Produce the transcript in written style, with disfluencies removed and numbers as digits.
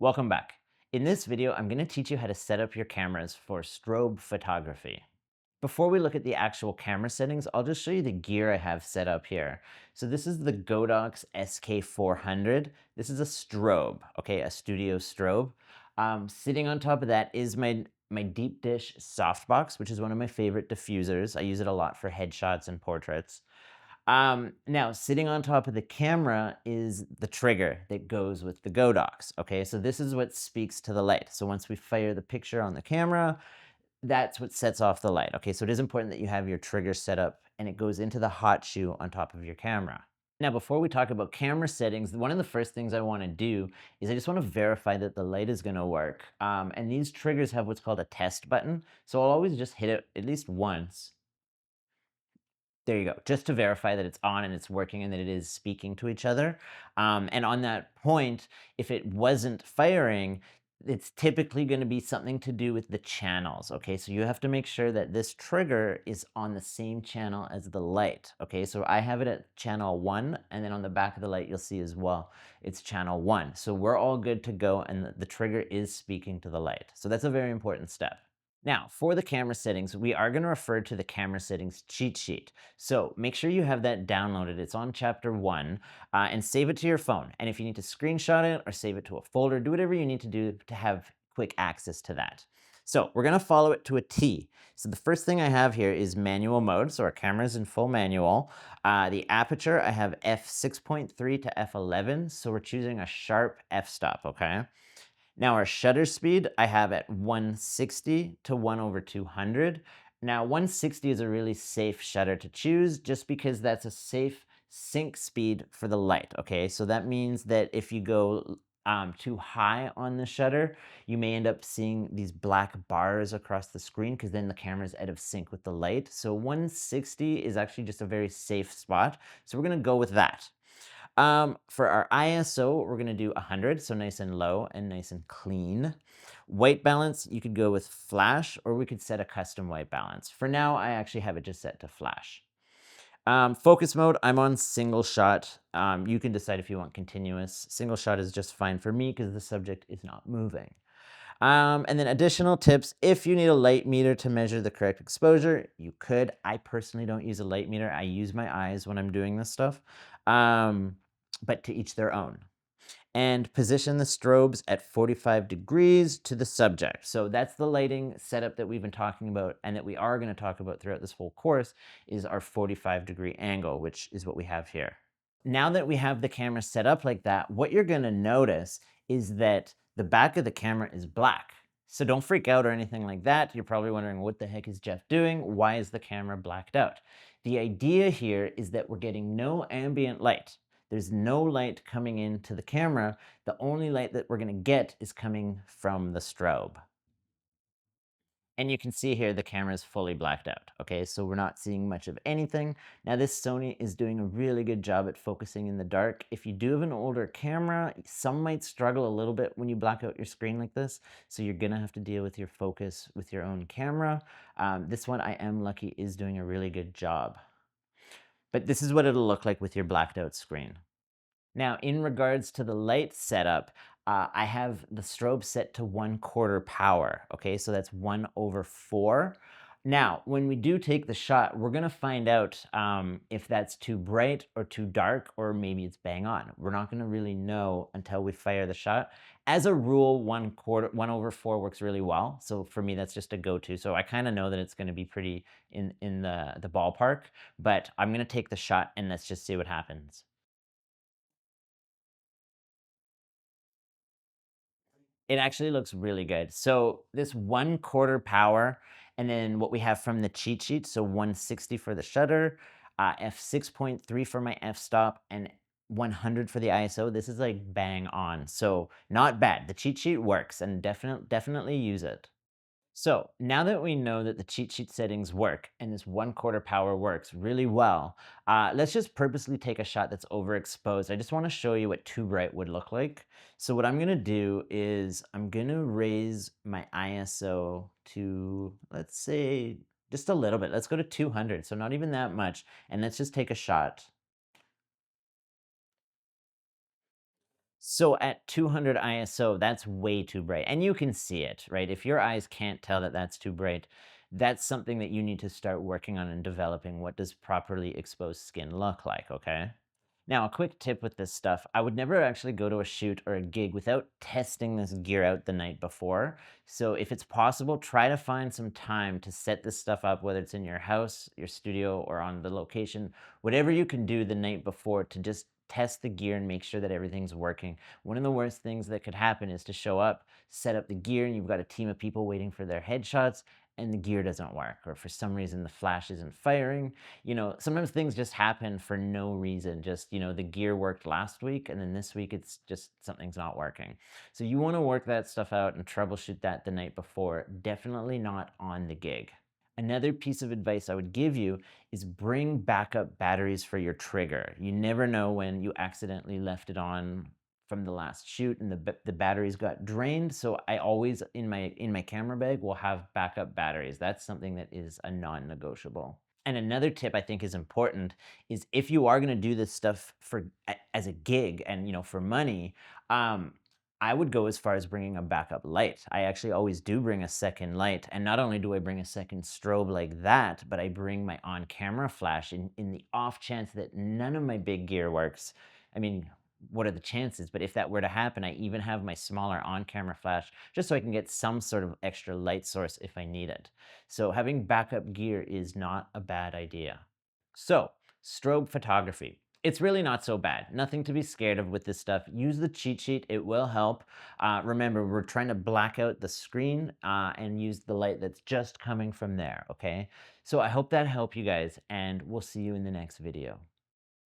Welcome back. In this video, I'm going to teach you how to set up your cameras for strobe photography. Before we look at the actual camera settings, I'll just show you the gear I have set up here. So this is the Godox SK400. This is a strobe, okay, a studio strobe. Sitting on top of that is my deep dish softbox, which is one of my favorite diffusers. I use it a lot for headshots and portraits. Now, sitting on top of the camera is the trigger that goes with the Godox. Okay, so this is what speaks to the light. So once we fire the picture on the camera, that's what sets off the light. Okay, so it is important that you have your trigger set up and it goes into the hot shoe on top of your camera. Now, before we talk about camera settings, one of the first things I want to do is I just want to verify that the light is going to work. And these triggers have what's called a test button. So I'll always just hit it at least once. There you go, just to verify that it's on and it's working and that it is speaking to each other. And on that point, if it wasn't firing, it's typically going to be something to do with the channels. Okay, so you have to make sure that this trigger is on the same channel as the light. Okay, so I have it at channel 1, and then on the back of the light, you'll see as well, it's channel 1. So we're all good to go, and the trigger is speaking to the light. So that's a very important step. Now, for the camera settings, we are going to refer to the camera settings cheat sheet. So make sure you have that downloaded. It's on chapter 1, and save it to your phone. And if you need to screenshot it or save it to a folder, do whatever you need to do to have quick access to that. So we're going to follow it to a T. So the first thing I have here is manual mode. So our camera's in full manual. The aperture, I have f6.3 to f11. So we're choosing a sharp f-stop, okay? Now our shutter speed, I have at 160 to 1/200. Now 160 is a really safe shutter to choose just because that's a safe sync speed for the light, okay? So that means that if you go too high on the shutter, you may end up seeing these black bars across the screen because then the camera's out of sync with the light. So 160 is actually just a very safe spot. So we're gonna go with that. For our ISO, we're going to do 100, so nice and low and nice and clean. White balance, you could go with flash, or we could set a custom white balance. For now, I actually have it just set to flash. Focus mode, I'm on single shot. You can decide if you want continuous. Single shot is just fine for me because the subject is not moving. And then additional tips, if you need a light meter to measure the correct exposure, you could. I personally don't use a light meter. I use my eyes when I'm doing this stuff. But to each their own. And position the strobes at 45 degrees to the subject. So that's the lighting setup that we've been talking about and that we are going to talk about throughout this whole course is our 45-degree angle, which is what we have here. Now that we have the camera set up like that, what you're going to notice is that the back of the camera is black. So don't freak out or anything like that. You're probably wondering, what the heck is Jeff doing? Why is the camera blacked out? The idea here is that we're getting no ambient light. There's no light coming into the camera. The only light that we're going to get is coming from the strobe. And you can see here the camera is fully blacked out. Okay, so we're not seeing much of anything. Now this Sony is doing a really good job at focusing in the dark. If you do have an older camera, some might struggle a little bit when you black out your screen like this. So you're gonna have to deal with your focus with your own camera. This one, I am lucky, is doing a really good job. But this is what it'll look like with your blacked out screen. Now, in regards to the light setup, I have the strobe set to 1/4 power. Okay, so that's 1/4. Now, when we do take the shot, we're gonna find out if that's too bright or too dark, or maybe it's bang on. We're not gonna really know until we fire the shot. As a rule, 1/4 works really well. So for me, that's just a go-to. So I kind of know that it's gonna be pretty in the ballpark, but I'm gonna take the shot and let's just see what happens. It actually looks really good. So this 1/4 power, and then what we have from the cheat sheet, so 160 for the shutter, f6.3 for my f-stop, and 100 for the ISO. This is like bang on. So not bad. The cheat sheet works, and definitely use it. So now that we know that the cheat sheet settings work and this 1/4 power works really well, let's just purposely take a shot that's overexposed. I just want to show you what too bright would look like. So what I'm going to do is I'm going to raise my ISO to, let's say, just a little bit. Let's go to 200, so not even that much. And let's just take a shot. So at 200 ISO, that's way too bright. And you can see it, right? If your eyes can't tell that that's too bright, that's something that you need to start working on and developing. What does properly exposed skin look like, okay? Now, a quick tip with this stuff, I would never actually go to a shoot or a gig without testing this gear out the night before. So if it's possible, try to find some time to set this stuff up, whether it's in your house, your studio, or on the location, whatever you can do the night before to just test the gear and make sure that everything's working. One of the worst things that could happen is to show up, set up the gear, and you've got a team of people waiting for their headshots, and the gear doesn't work, or for some reason the flash isn't firing. Sometimes things just happen for no reason. Just, the gear worked last week, and then this week it's just something's not working. So you want to work that stuff out and troubleshoot that the night before, definitely not on the gig. Another piece of advice I would give you is bring backup batteries for your trigger. You never know when you accidentally left it on from the last shoot and the batteries got drained. So I always in my camera bag will have backup batteries. That's something that is a non-negotiable. And another tip I think is important is if you are going to do this stuff as a gig and for money, I would go as far as bringing a backup light. I actually always do bring a second light. And not only do I bring a second strobe like that, but I bring my on-camera flash in the off chance that none of my big gear works. I mean, what are the chances? But if that were to happen, I even have my smaller on-camera flash just so I can get some sort of extra light source if I need it. So having backup gear is not a bad idea. So, strobe photography. It's really not so bad. Nothing to be scared of with this stuff. Use the cheat sheet. It will help. Remember, we're trying to black out the screen and use the light that's just coming from there, okay? So I hope that helped you guys, and we'll see you in the next video.